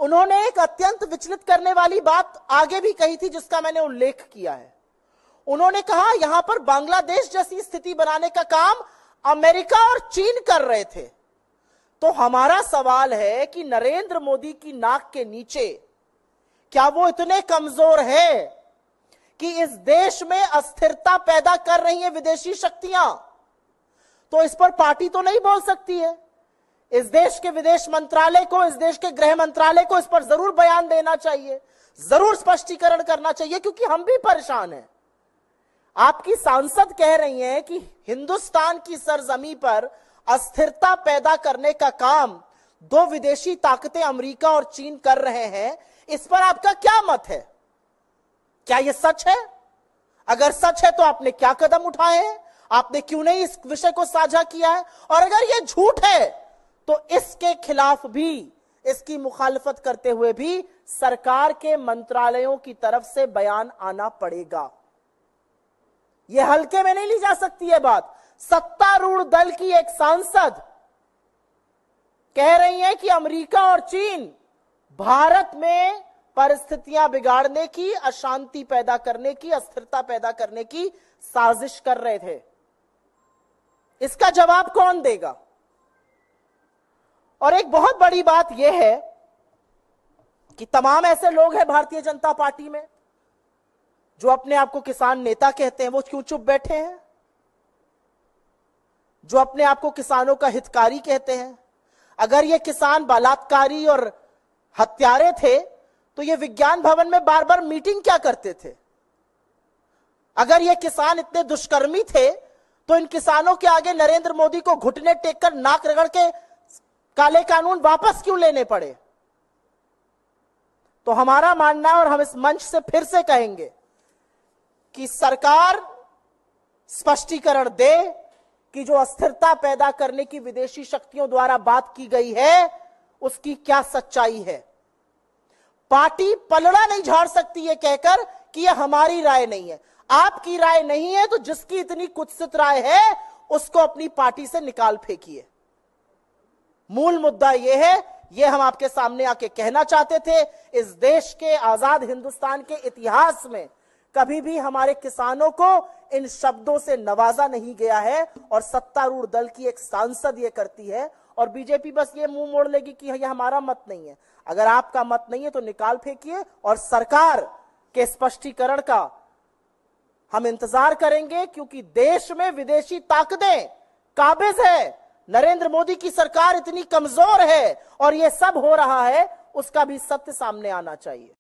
उन्होंने एक अत्यंत विचलित करने वाली बात आगे भी कही थी, जिसका मैंने उल्लेख किया है। उन्होंने कहा यहां पर बांग्लादेश जैसी स्थिति बनाने का काम अमेरिका और चीन कर रहे थे। तो हमारा सवाल है कि नरेंद्र मोदी की नाक के नीचे क्या वो इतने कमजोर है कि इस देश में अस्थिरता पैदा कर रही है विदेशी शक्तियां? तो इस पर पार्टी तो नहीं बोल सकती है। इस देश के विदेश मंत्रालय को, इस देश के गृह मंत्रालय को इस पर जरूर बयान देना चाहिए, जरूर स्पष्टीकरण करना चाहिए, क्योंकि हम भी परेशान हैं। आपकी सांसद कह रही हैं कि हिंदुस्तान की सरजमी पर अस्थिरता पैदा करने का काम दो विदेशी ताकतें अमेरिका और चीन कर रहे हैं। इस पर आपका क्या मत है? क्या यह सच है? अगर सच है तो आपने क्या कदम उठाए हैं? आपने क्यों नहीं इस विषय को साझा किया है? और अगर यह झूठ है तो इसके खिलाफ भी, इसकी मुखालफत करते हुए भी सरकार के मंत्रालयों की तरफ से बयान आना पड़ेगा। यह हल्के में नहीं ली जा सकती है बात। सत्तारूढ़ दल की एक सांसद कह रही है कि अमेरिका और चीन भारत में परिस्थितियां बिगाड़ने की, अशांति पैदा करने की, अस्थिरता पैदा करने की साजिश कर रहे थे। इसका जवाब कौन देगा? और एक बहुत बड़ी बात यह है कि तमाम ऐसे लोग हैं भारतीय जनता पार्टी में जो अपने आप को किसान नेता कहते हैं, वो क्यों चुप बैठे हैं? जो अपने आप को किसानों का हितकारी कहते हैं, अगर ये किसान बलात्कारी और हत्यारे थे तो ये विज्ञान भवन में बार बार मीटिंग क्या करते थे? अगर ये किसान इतने दुष्कर्मी थे तो इन किसानों के आगे नरेंद्र मोदी को घुटने टेककर नाक रगड़ के काले कानून वापस क्यों लेने पड़े? तो हमारा मानना है, और हम इस मंच से फिर से कहेंगे कि सरकार स्पष्टीकरण दे कि जो अस्थिरता पैदा करने की विदेशी शक्तियों द्वारा बात की गई है उसकी क्या सच्चाई है। पार्टी पलड़ा नहीं झाड़ सकती है कहकर कि यह हमारी राय नहीं है। आपकी राय नहीं है तो जिसकी इतनी कुत्सित राय है उसको अपनी पार्टी से निकाल फेंकिए। मूल मुद्दा यह है, यह हम आपके सामने आके कहना चाहते थे। इस देश के, आजाद हिंदुस्तान के इतिहास में कभी भी हमारे किसानों को इन शब्दों से नवाजा नहीं गया है, और सत्तारूढ़ दल की एक सांसद ये करती है, और बीजेपी बस ये मुंह मोड़ लेगी कि यह हमारा मत नहीं है। अगर आपका मत नहीं है तो निकाल फेंकिए, और सरकार के स्पष्टीकरण का हम इंतजार करेंगे, क्योंकि देश में विदेशी ताकतें काबिज है। नरेंद्र मोदी की सरकार इतनी कमजोर है और यह सब हो रहा है, उसका भी सत्य सामने आना चाहिए।